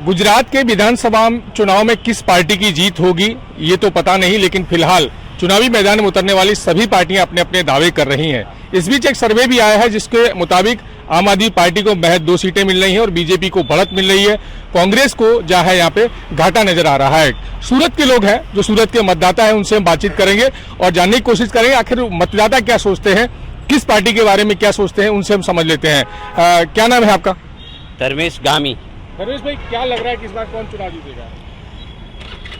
गुजरात के विधानसभा चुनाव में किस पार्टी की जीत होगी ये तो पता नहीं, लेकिन फिलहाल चुनावी मैदान में उतरने वाली सभी पार्टियां अपने अपने दावे कर रही हैं। इस बीच एक सर्वे भी आया है जिसके मुताबिक आम आदमी पार्टी को महज 2 सीटें मिल रही हैं और बीजेपी को बढ़त मिल रही है। कांग्रेस को जहां है यहाँ पे घाटा नजर आ रहा है। सूरत के लोग हैं, जो सूरत के मतदाता हैं, उनसे हम बातचीत करेंगे और जानने की कोशिश करेंगे आखिर मतदाता क्या सोचते हैं, किस पार्टी के बारे में क्या सोचते हैं, उनसे हम समझ लेते हैं। क्या नाम है आपका? धर्मेश गामी। धर्मेश भाई, क्या लग रहा है कि इस बार कौन चुनाव जीतेगा?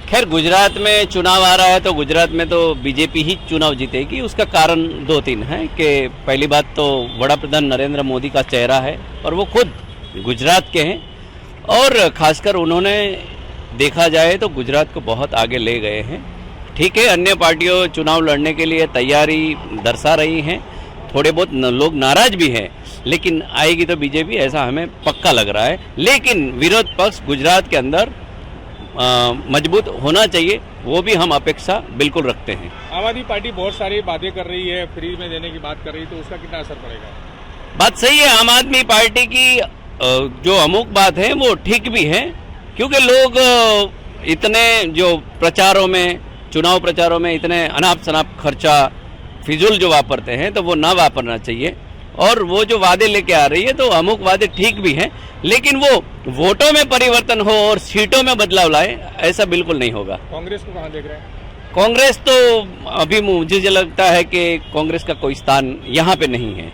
खैर, गुजरात में चुनाव आ रहा है तो गुजरात में तो बीजेपी ही चुनाव जीतेगी। उसका कारण 2-3 है कि पहली बात तो वड़ा प्रधान नरेंद्र मोदी का चेहरा है और वो खुद गुजरात के हैं और खासकर उन्होंने देखा जाए तो गुजरात को बहुत आगे ले गए हैं। ठीक है, अन्य पार्टियों चुनाव लड़ने के लिए तैयारी दर्शा रही हैं, थोड़े बहुत लोग नाराज भी हैं, लेकिन आएगी तो बीजेपी, ऐसा हमें पक्का लग रहा है। लेकिन विरोध पक्ष गुजरात के अंदर मजबूत होना चाहिए, वो भी हम अपेक्षा बिल्कुल रखते हैं। आम आदमी पार्टी बहुत सारी बातें कर रही है, फ्री में देने की बात कर रही है, तो उसका कितना असर पड़ेगा? बात सही है, आम आदमी पार्टी की जो अमुक बात है वो ठीक भी है, क्योंकि लोग इतने जो प्रचारों में, चुनाव प्रचारों में इतने अनाप शनाप खर्चा फिजूल जो वापरते हैं तो वो ना वापरना चाहिए। और वो जो वादे लेके आ रही है तो अमुक वादे ठीक भी हैं, लेकिन वो वोटों में परिवर्तन हो और सीटों में बदलाव लाए, ऐसा बिल्कुल नहीं होगा। कांग्रेस को कहाँ देख रहे हैं? कांग्रेस तो अभी मुझे लगता है कि कांग्रेस का कोई स्थान यहाँ पे नहीं है।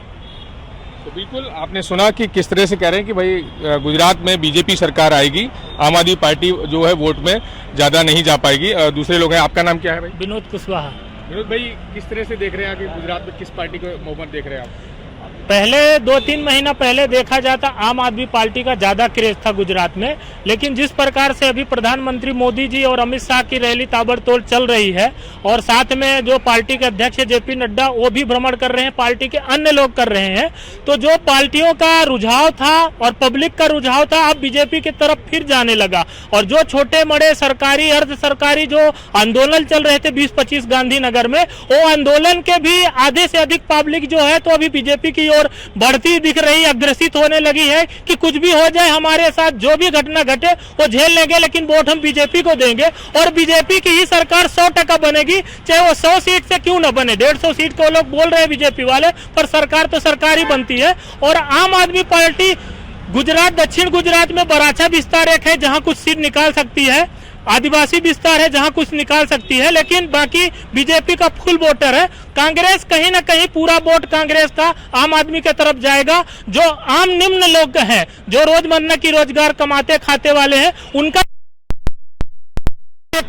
तो बिल्कुल आपने सुना कि किस तरह से कह रहे हैं कि भाई गुजरात में बीजेपी सरकार आएगी, आम आदमी पार्टी जो है वोट में ज्यादा नहीं जा पाएगी। दूसरे लोग हैं, आपका नाम क्या है भाई? विनोद कुशवाहा। विनोद भाई, किस तरह से देख रहे हैं कि गुजरात में किस पार्टी को बहुमत देख रहे हैं आप? पहले 2-3 महीना पहले देखा जाता आम आदमी पार्टी का ज्यादा क्रेज था गुजरात में, लेकिन जिस प्रकार से अभी प्रधानमंत्री मोदी जी और अमित शाह की रैली ताबड़तोड़ चल रही है और साथ में जो पार्टी के अध्यक्ष जेपी नड्डा वो भी भ्रमण कर रहे हैं, पार्टी के अन्य लोग कर रहे हैं, तो जो पार्टियों का रुझाव था और पब्लिक का रुझाव था अब बीजेपी की तरफ फिर जाने लगा। और जो छोटे बड़े सरकारी अर्ध सरकारी जो आंदोलन चल रहे थे 20-25 गांधीनगर में, वो आंदोलन के भी आधे से अधिक पब्लिक जो है तो अभी बीजेपी की और बढ़ती दिख रही, अग्रसित होने लगी है कि कुछ भी हो जाए, हमारे साथ जो भी घटना घटे वो झेल लेंगे, लेकिन वोट हम बीजेपी को देंगे और बीजेपी की ही सरकार 100% बनेगी, चाहे वो 100 सीट से क्यों न बने। 150 सीट को लोग बोल रहे हैं बीजेपी वाले, पर सरकार तो सरकार ही बनती है। और आम आदमी पार्टी गुजरात, दक्षिण गुजरात में बराछा विस्तार एक है जहां कुछ सीट निकाल सकती है, आदिवासी विस्तार है जहां कुछ निकाल सकती है, लेकिन बाकी बीजेपी का फुल वोटर है। कांग्रेस कहीं ना कहीं पूरा वोट कांग्रेस का आम आदमी की तरफ जाएगा। जो आम निम्न लोग हैं, जो रोजमर्रा की रोजगार कमाते खाते वाले हैं, उनका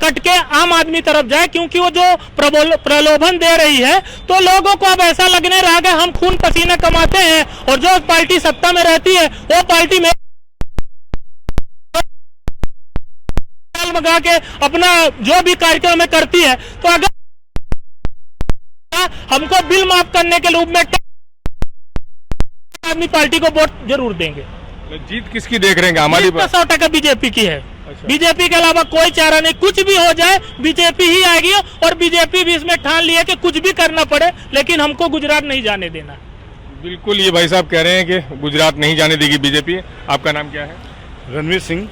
कट के आम आदमी तरफ जाए, क्योंकि वो जो प्रलोभन दे रही है तो लोगों को अब ऐसा लगने लगा कि हम खून पसीना कमाते हैं और जो पार्टी सत्ता में रहती है वो पार्टी में लगा के अपना जो भी कार्यक्रम में करती है, तो अगर हमको बिल माफ करने के रूप में आदमी पार्टी को वोट जरूर देंगे। जीत किसकी देख रहे हैं? आम आदमी 100% बीजेपी की है। अच्छा। बीजेपी के अलावा कोई चारा नहीं, कुछ भी हो जाए बीजेपी ही आएगी और बीजेपी भी इसमें ठान लिया कि कुछ भी करना पड़े लेकिन हमको गुजरात नहीं जाने देना। बिल्कुल, ये भाई साहब कह रहे हैं कि गुजरात नहीं जाने देगी बीजेपी। आपका नाम क्या है? रणवीर सिंह।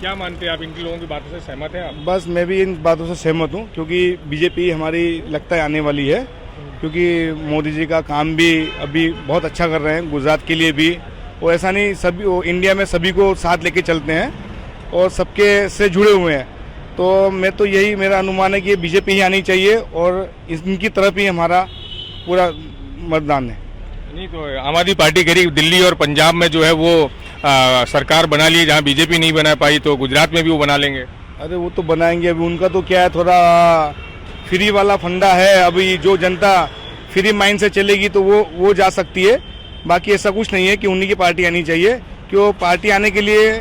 क्या मानते हैं आप, इन लोगों की बातों से सहमत हैं आप? बस मैं भी इन बातों से सहमत हूँ, क्योंकि बीजेपी हमारी लगता है आने वाली है, क्योंकि मोदी जी का काम भी अभी बहुत अच्छा कर रहे हैं गुजरात के लिए भी। वो ऐसा नहीं, सभी वो इंडिया में सभी को साथ लेके चलते हैं और सबके से जुड़े हुए हैं। तो मैं तो यही मेरा अनुमान है कि बीजेपी ही आनी चाहिए और इनकी तरफ ही हमारा पूरा मतदान है। नहीं तो आम आदमी पार्टी कह रही दिल्ली और पंजाब में जो है वो सरकार बना ली, जहाँ बीजेपी नहीं बना पाई, तो गुजरात में भी वो बना लेंगे। अरे वो तो बनाएंगे, अभी उनका तो क्या है, थोड़ा फ्री वाला फंडा है। अभी जो जनता फ्री माइंड से चलेगी तो वो जा सकती है, बाकी ऐसा कुछ नहीं है कि उन्हीं की पार्टी आनी चाहिए। कि वो पार्टी आने के लिए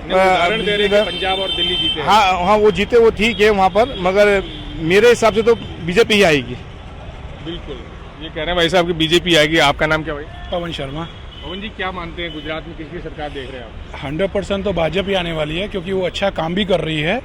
उदाहरण दे रहे हैं कि पंजाब और दिल्ली जीते। हाँ वो जीते, वो ठीक है वहाँ पर, मगर मेरे हिसाब से तो बीजेपी ही आएगी। बिल्कुल, ये कह रहे हैं भाई साहब की बीजेपी आएगी। आपका नाम क्या भाई? पवन शर्मा। पवन जी, क्या मानते हैं गुजरात में किसकी सरकार देख रहे हैं आप? 100% तो भाजपा ही आने वाली है, क्योंकि वो अच्छा काम भी कर रही है,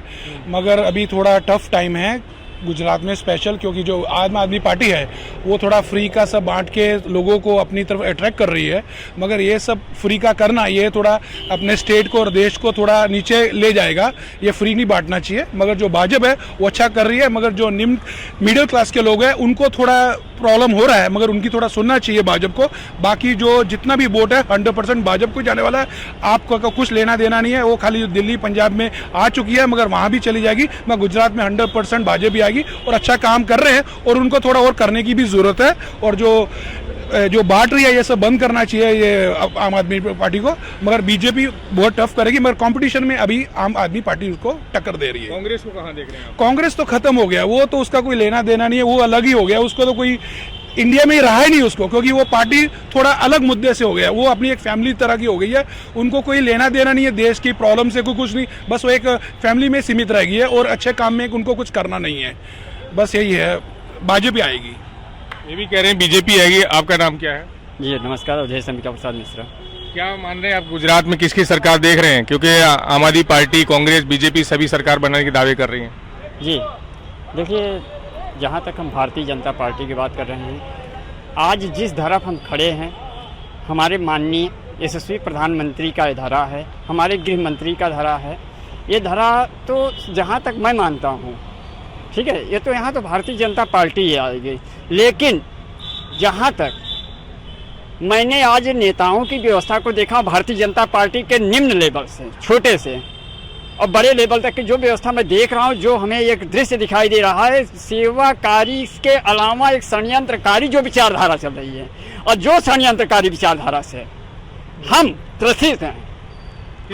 मगर अभी थोड़ा टफ टाइम है गुजरात में स्पेशल, क्योंकि जो आम आदमी पार्टी है वो थोड़ा फ्री का सब बांट के लोगों को अपनी तरफ अट्रैक्ट कर रही है, मगर ये सब फ्री का करना ये थोड़ा अपने स्टेट को और देश को थोड़ा नीचे ले जाएगा। ये फ्री नहीं बांटना चाहिए। मगर जो भाजपा है वो अच्छा कर रही है, मगर जो निम्न मिडिल क्लास के लोग हैं उनको थोड़ा प्रॉब्लम हो रहा है, मगर उनकी थोड़ा सुनना चाहिए भाजपा को। बाकी जो जितना भी वोट है 100% भाजपा को जाने वाला है। आपको कुछ लेना देना नहीं है, वो खाली दिल्ली पंजाब में आ चुकी है मगर वहां भी चली जाएगी। मगर गुजरात में 100% भाजपा भी आएगी और अच्छा काम कर रहे हैं और उनको थोड़ा और करने की भी जरूरत है। और जो बांट रही है ये सब बंद करना चाहिए ये आम आदमी पार्टी को। मगर बीजेपी बहुत टफ करेगी, मगर कंपटीशन में अभी आम आदमी पार्टी उसको टक्कर दे रही है। कांग्रेस को कहाँ देख रहे हैं आप? कांग्रेस तो खत्म हो गया, वो तो उसका कोई लेना देना नहीं है, वो अलग ही हो गया। उसको तो कोई इंडिया में ही रहा ही नहीं उसको, क्योंकि वो पार्टी थोड़ा अलग मुद्दे से हो गया। वो अपनी एक फैमिली तरह की हो गई है, उनको कोई लेना देना नहीं है देश की प्रॉब्लम से, कोई कुछ नहीं, बस वो एक फैमिली में सीमित रह गई है और अच्छे काम में उनको कुछ करना नहीं है। बस यही है, भाजपा आएगी। ये भी कह रहे हैं बीजेपी आएगी। आपका नाम क्या है? जी नमस्कार, अजय संबिका प्रसाद मिश्रा। क्या मान रहे हैं आप, गुजरात में किसकी सरकार देख रहे हैं? क्योंकि आम आदमी पार्टी, कांग्रेस, बीजेपी सभी सरकार बनाने के दावे कर रही हैं। जी देखिए, जहाँ तक हम भारतीय जनता पार्टी की बात कर रहे हैं, आज जिस धरा पर हम खड़े हैं, हमारे माननीय यशस्वी प्रधानमंत्री का धरा है, हमारे गृह मंत्री का धरा है। ये धरा तो जहाँ तक मैं मानता हूँ, ठीक है, ये तो यहाँ तो भारतीय जनता पार्टी आएगी। लेकिन जहाँ तक मैंने आज नेताओं की व्यवस्था को देखा, भारतीय जनता पार्टी के निम्न लेवल से, छोटे से और बड़े लेवल तक की जो व्यवस्था मैं देख रहा हूँ, जो हमें एक दृश्य दिखाई दे रहा है, सेवाकारी के अलावा एक षड्यंत्रकारी जो विचारधारा चल रही है, और जो षड्यंत्रकारी विचारधारा से हम त्रसित हैं,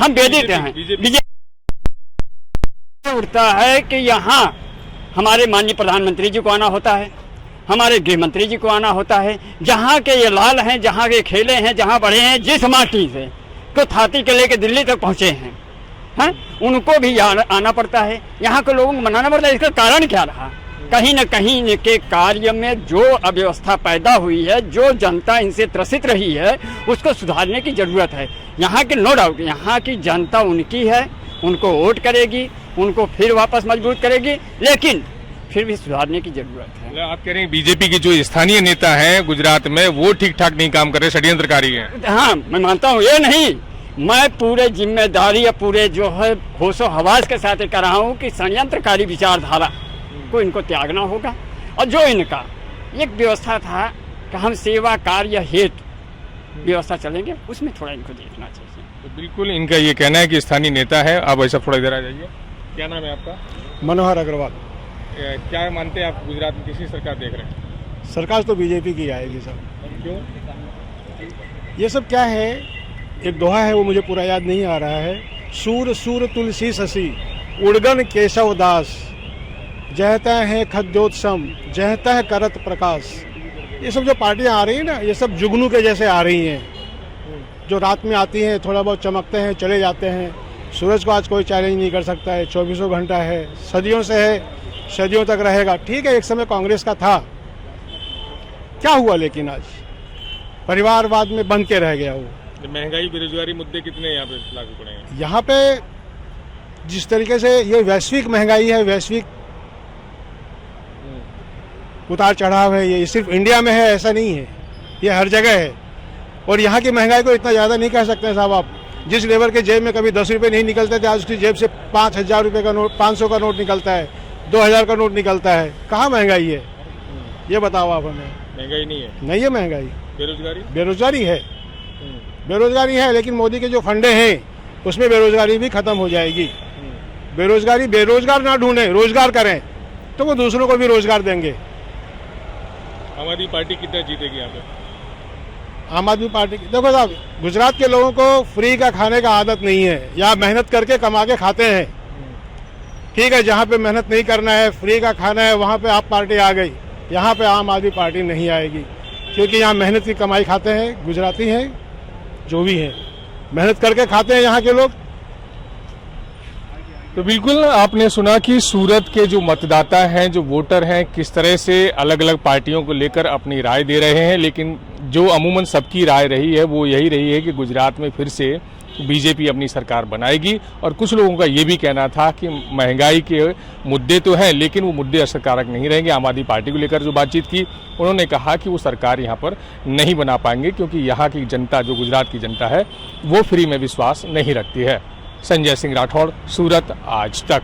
हम वेदित हैं। बीजेपी उठता है कि यहाँ हमारे माननीय प्रधानमंत्री जी को आना होता है, हमारे गृह मंत्री जी को आना होता है। जहाँ के ये लाल हैं, जहाँ के खेले हैं, जहाँ बढ़े हैं, जिस माटी से तो थाती के लेके दिल्ली तक पहुँचे हैं, उनको भी आना पड़ता है, यहाँ के लोगों को मनाना पड़ता है। इसका कारण क्या रहा? कहीं न कहीं के कार्य में जो अव्यवस्था पैदा हुई है, जो जनता इनसे त्रसित रही है, उसको सुधारने की जरूरत है। यहाँ की नो डाउट, यहाँ की जनता उनकी है, उनको वोट करेगी, उनको फिर वापस मजबूत करेगी, लेकिन फिर भी सुधारने की जरूरत है। आप कह रहे हैं बीजेपी के जो स्थानीय नेता हैं गुजरात में, वो ठीक ठाक नहीं काम कर रहे, षड्यंत्रकारी हैं। हाँ, मैं मानता हूँ, ये नहीं, मैं पूरे जिम्मेदारी या पूरे जो है होशो हवास के साथ कह रहा हूँ कि षड्यंत्रकारी विचारधारा को इनको त्यागना होगा। और जो इनका एक व्यवस्था था कि हम सेवा कार्य हेतु व्यवस्था चलेंगे, उसमें थोड़ा इनको देखना चाहिए। तो बिल्कुल इनका ये कहना है कि स्थानीय नेता है। आप ऐसा थोड़ा इधर आ जाइए। क्या नाम है आपका? मनोहर अग्रवाल। क्या मानते हैं आप, गुजरात में किसी सरकार देख रहे हैं? सरकार तो बीजेपी की आएगी सर। क्यों? ये सब क्या है, एक दोहा है, वो मुझे पूरा याद नहीं आ रहा है। सूर सूर तुलसी शशि उड़गन केशव दास, जहता है खद्योत्सम जहता है करत प्रकाश। ये सब जो पार्टियां आ रही हैं ना, ये सब जुगनू के जैसे आ रही हैं, जो रात में आती हैं, थोड़ा बहुत चमकते हैं, चले जाते हैं। सूरज को आज कोई चैलेंज नहीं कर सकता है, 24 घंटा है, सदियों से है, सदियों तक रहेगा। ठीक है, एक समय कांग्रेस का था, क्या हुआ? लेकिन आज परिवारवाद में बंध के रह गया वो। महंगाई, बेरोजगारी मुद्दे कितने यहाँ पे लागू पड़े हैं? यहाँ पे जिस तरीके से ये वैश्विक महंगाई है, वैश्विक उतार चढ़ाव है, ये सिर्फ इंडिया में है ऐसा नहीं है, ये हर जगह है। और यहाँ की महंगाई को इतना ज़्यादा नहीं कह सकते साहब आप। जिस लेबर के जेब में कभी 10 रुपये नहीं निकलते थे, आज उसकी जेब से 5,000 रुपये का नोट, 500 का नोट निकलता है, 2,000 का नोट निकलता है। कहाँ महंगाई है, ये बताओ आप हमें। महंगाई नहीं है? नहीं है महंगाई। बेरोजगारी? बेरोजगारी है, बेरोजगारी है, लेकिन मोदी के जो फंडे हैं उसमें बेरोजगारी भी खत्म हो जाएगी। बेरोजगारी, बेरोजगार ना ढूंढें, रोजगार करें तो वो दूसरों को भी रोजगार देंगे। आम आदमी पार्टी कितना जीतेगी यहाँ पे? आम आदमी पार्टी, देखो साहब, गुजरात के लोगों को फ्री का खाने का आदत नहीं है, या मेहनत करके कमा के खाते हैं। ठीक है, जहाँ पे मेहनत नहीं करना है, फ्री का खाना है, वहाँ पे आप पार्टी आ गई। यहाँ पे आम आदमी पार्टी नहीं आएगी, क्योंकि यहाँ मेहनत की कमाई खाते हैं, गुजराती हैं, जो भी हैं मेहनत करके खाते हैं यहाँ के लोग। तो बिल्कुल आपने सुना कि सूरत के जो मतदाता हैं, जो वोटर हैं, किस तरह से अलग अलग पार्टियों को लेकर अपनी राय दे रहे हैं। लेकिन जो अमूमन सबकी राय रही है वो यही रही है कि गुजरात में फिर से बीजेपी अपनी सरकार बनाएगी। और कुछ लोगों का ये भी कहना था कि महंगाई के मुद्दे तो हैं लेकिन वो मुद्दे असरकारक नहीं रहेंगे। आम आदमी पार्टी को लेकर जो बातचीत की, उन्होंने कहा कि वो सरकार यहाँ पर नहीं बना पाएंगे क्योंकि यहाँ की जनता, जो गुजरात की जनता है, वो फ्री में विश्वास नहीं रखती है। संजय सिंह राठौड़, सूरत, आज तक।